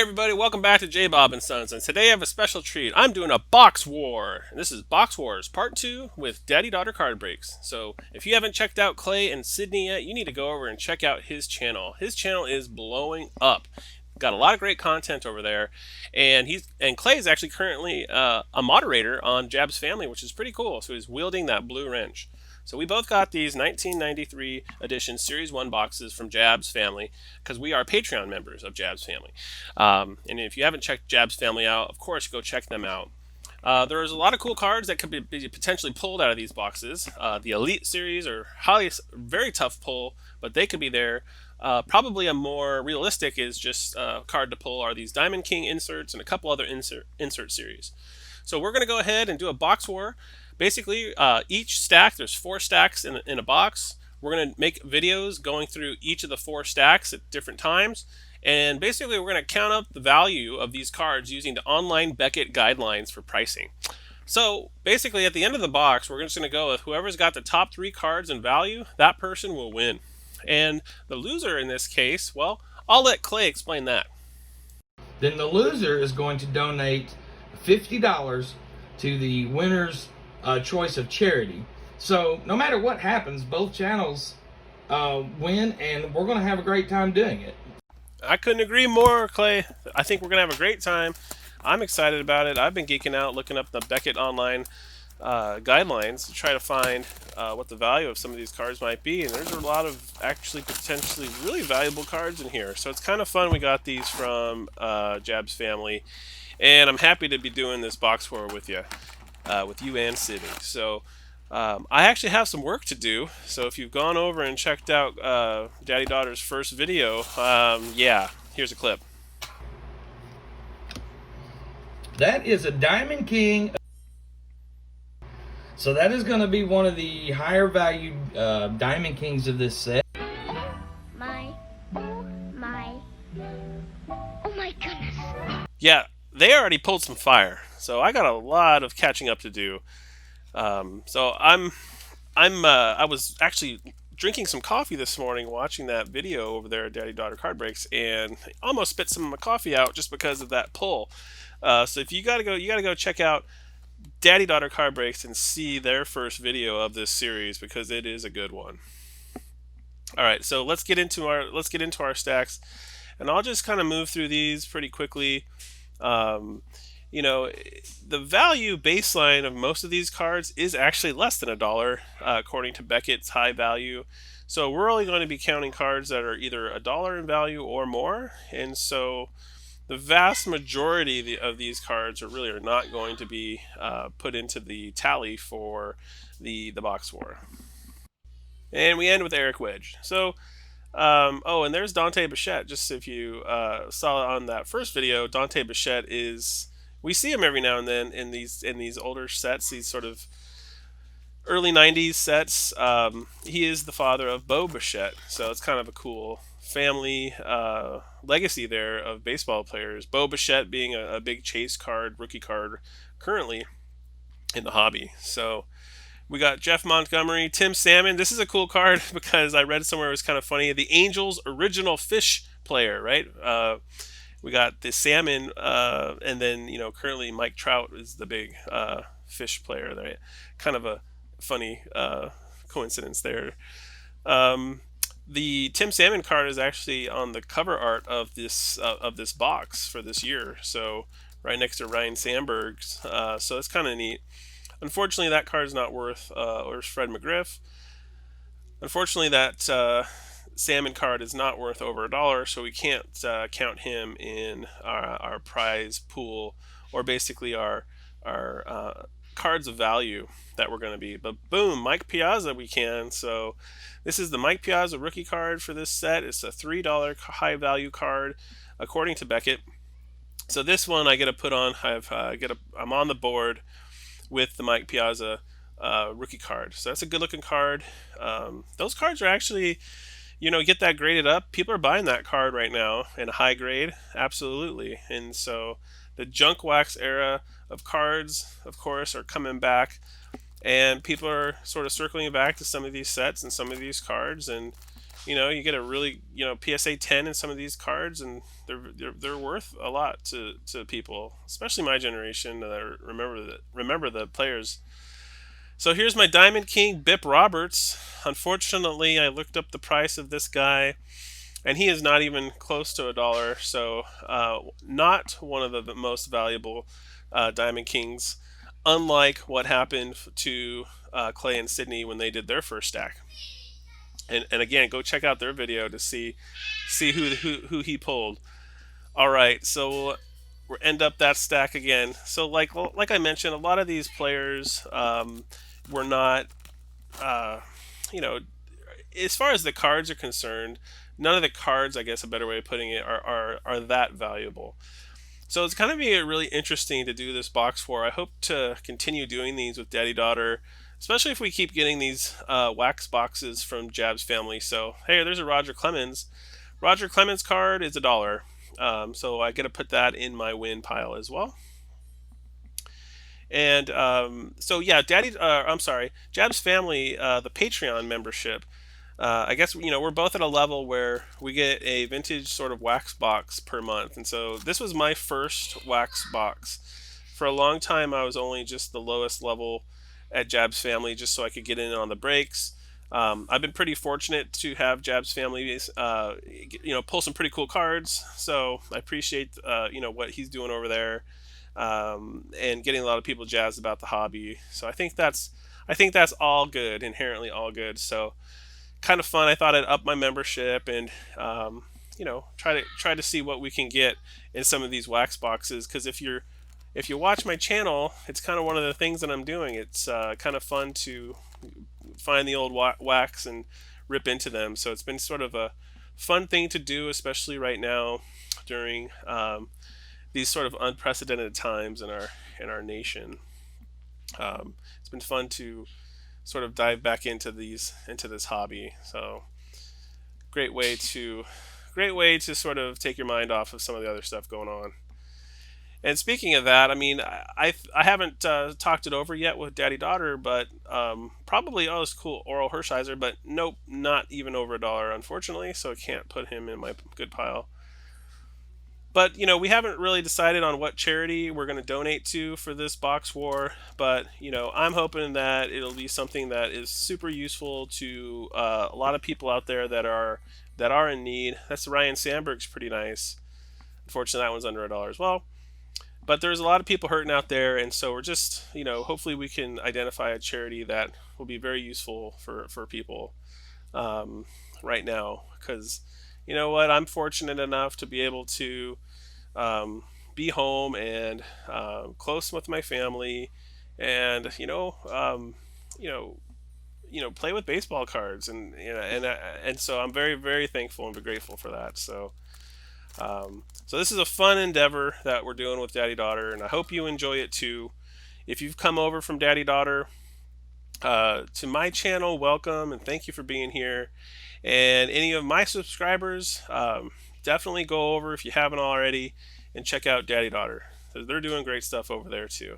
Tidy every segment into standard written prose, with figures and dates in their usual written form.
Hey everybody, welcome back to J-Bob and Sons, and today I have a special treat. I'm doing a box war. And this is Box Wars Part 2 with Daddy-Daughter Card Breaks. So if you haven't checked out Clay and Sydney yet, you need to go over and check out his channel. His channel is blowing up. Got a lot of great content over there, and Clay is actually currently a moderator on JABS Family, which is pretty cool. So he's wielding that blue wrench. So we both got these 1993 edition Series 1 boxes from JABS Family because we are Patreon members of JABS Family. And if you haven't checked JABS Family out, of course, go check them out. There's a lot of cool cards that could be potentially pulled out of these boxes. The Elite Series are very tough pull, but they could be there. Probably a more realistic is just card to pull are these Diamond King inserts and a couple other insert series. So we're going to go ahead and do a box war. Basically, each stack, there's 4 stacks in a box. We're going to make videos going through each of the 4 stacks at different times. And basically, we're going to count up the value of these cards using the online Beckett guidelines for pricing. So basically, at the end of the box, we're just going to go with whoever's got the top 3 cards in value, that person will win. And the loser in this case, well, I'll let Clay explain that. Then the loser is going to donate $50 to the winner's choice of charity. So no matter what happens, both channels win, and we're going to have a great time doing it. I couldn't agree more, Clay. I think we're going to have a great time. I'm excited about it. I've been geeking out looking up the Beckett online guidelines to try to find what the value of some of these cards might be, and there's a lot of actually potentially really valuable cards in here. So it's kind of fun. We got these from JABS Family, and I'm happy to be doing this box war with you and Sydney. So I actually have some work to do. So if you've gone over and checked out Daddy Daughter's first video, yeah, here's a clip. That is a Diamond King. So that is going to be one of the higher valued Diamond Kings of this set. Oh my goodness. Yeah, they already pulled some fire, so I got a lot of catching up to do. So I was actually drinking some coffee this morning, watching that video over there at Daddy Daughter Card Breaks, and I almost spit some of my coffee out just because of that pull. So if you gotta go check out Daddy Daughter Card Breaks and see their first video of this series because it is a good one. All right, so let's get into our stacks, and I'll just kind of move through these pretty quickly. You know, the value baseline of most of these cards is actually less than $1, according to Beckett's high value. So we're only going to be counting cards that are either $1 in value or more, and so the vast majority of these cards are not going to be put into the tally for the box war. And we end with Eric Wedge. So, oh, and there's Dante Bichette. Just if you saw on that first video, Dante Bichette is, we see him every now and then in these older sets, these sort of early 90s sets. He is the father of Bo Bichette, so it's kind of a cool family legacy there of baseball players. Bo Bichette being a big chase card, rookie card currently in the hobby. So we got Jeff Montgomery, Tim Salmon. This is a cool card because I read somewhere it was kind of funny. The Angels original fish player, right? We got the Salmon, and then currently Mike Trout is the big fish player. Right? Kind of a funny coincidence there. The Tim Salmon card is actually on the cover art of this box for this year, so right next to Ryan Sandberg's. So it's kind of neat. Unfortunately, that card is not worth, or Fred McGriff. Unfortunately, that Salmon card is not worth over $1, so we can't count him in our prize pool, or basically our cards of value that we're going to be. But boom, Mike Piazza we can. So this is the Mike Piazza rookie card for this set. It's a $3 high value card according to Beckett. So this one I get to put on. I'm on the board with the Mike Piazza rookie card. So that's a good looking card. Those cards are actually, get that graded up. People are buying that card right now in a high grade. Absolutely. And so the junk wax era of cards, of course, are coming back, and people are sort of circling back to some of these sets and some of these cards, and You get a really PSA 10 in some of these cards, and they're worth a lot to people, especially my generation that remember the players. So here's my Diamond King Bip Roberts. Unfortunately, I looked up the price of this guy, and he is not even close to a dollar. So not one of the most valuable Diamond Kings, unlike what happened to Clay and Sydney when they did their first stack. And again, go check out their video to see who he pulled. All right, so we'll end up that stack again. So like I mentioned, a lot of these players were not, uh, you know, as far as the cards are concerned, none of the cards, I guess a better way of putting it, are that valuable. So it's kind of be really interesting to do this box for. I hope to continue doing these with Daddy Daughter, especially if we keep getting these wax boxes from Jabs family. So hey, there's a Roger Clemens. Roger Clemens card is a dollar. So I get to put that in my win pile as well. And so yeah, I'm sorry, Jabs family, the Patreon membership. I guess we're both at a level where we get a vintage sort of wax box per month, and so this was my first wax box. For a long time, I was only just the lowest level at Jabs Family, just so I could get in on the breaks. I've been pretty fortunate to have Jabs Family, pull some pretty cool cards. So I appreciate, what he's doing over there, and getting a lot of people jazzed about the hobby. So I think that's all good, inherently all good. So kind of fun. I thought I'd up my membership and try to see what we can get in some of these wax boxes. Because if you watch my channel, it's kind of one of the things that I'm doing. It's kind of fun to find the old wax and rip into them. So it's been sort of a fun thing to do, especially right now during these sort of unprecedented times in our nation. It's been fun to sort of dive back into this hobby. So great way to sort of take your mind off of some of the other stuff going on. And speaking of that, I mean, I haven't talked it over yet with Daddy Daughter, but probably it's cool Oral Hershiser, but nope, not even over a dollar, unfortunately. So I can't put him in my good pile. But we haven't really decided on what charity we're going to donate to for this box war. But I'm hoping that it'll be something that is super useful to a lot of people out there that are in need. That's Ryan Sandberg's pretty nice. Unfortunately, that one's under a dollar as well. But there's a lot of people hurting out there, and so we're just hopefully we can identify a charity that will be very useful for people right now, because you know what, I'm fortunate enough to be able to be home and close with my family, and play with baseball cards, and so I'm very, very thankful and grateful for that. So this is a fun endeavor that we're doing with Daddy Daughter, and I hope you enjoy it too. If you've come over from Daddy Daughter to my channel, welcome and thank you for being here. And any of my subscribers, definitely go over if you haven't already and check out Daddy Daughter. They're doing great stuff over there too.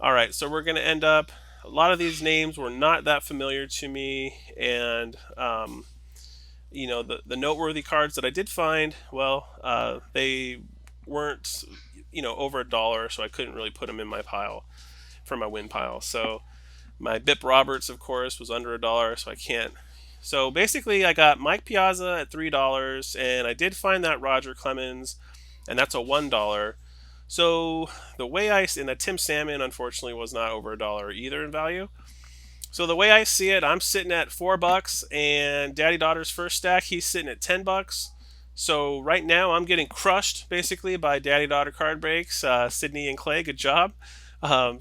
All right, so we're going to end up. A lot of these names were not that familiar to me, and the noteworthy cards that I did find, well, they weren't over a dollar, so I couldn't really put them in my pile for my win pile. So my Bip Roberts, of course, was under a dollar, so I can't. So basically, I got Mike Piazza at $3, and I did find that Roger Clemens, and that's a $1. So the way and that Tim Salmon, unfortunately, was not over a dollar either in value. So the way I see it, I'm sitting at $4, and Daddy Daughter's first stack, he's sitting at $10. So right now, I'm getting crushed basically by Daddy Daughter card breaks. Sydney and Clay, good job.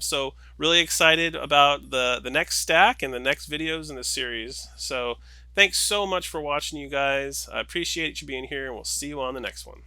So really excited about the next stack and the next videos in the series. So thanks so much for watching, you guys. I appreciate you being here, and we'll see you on the next one.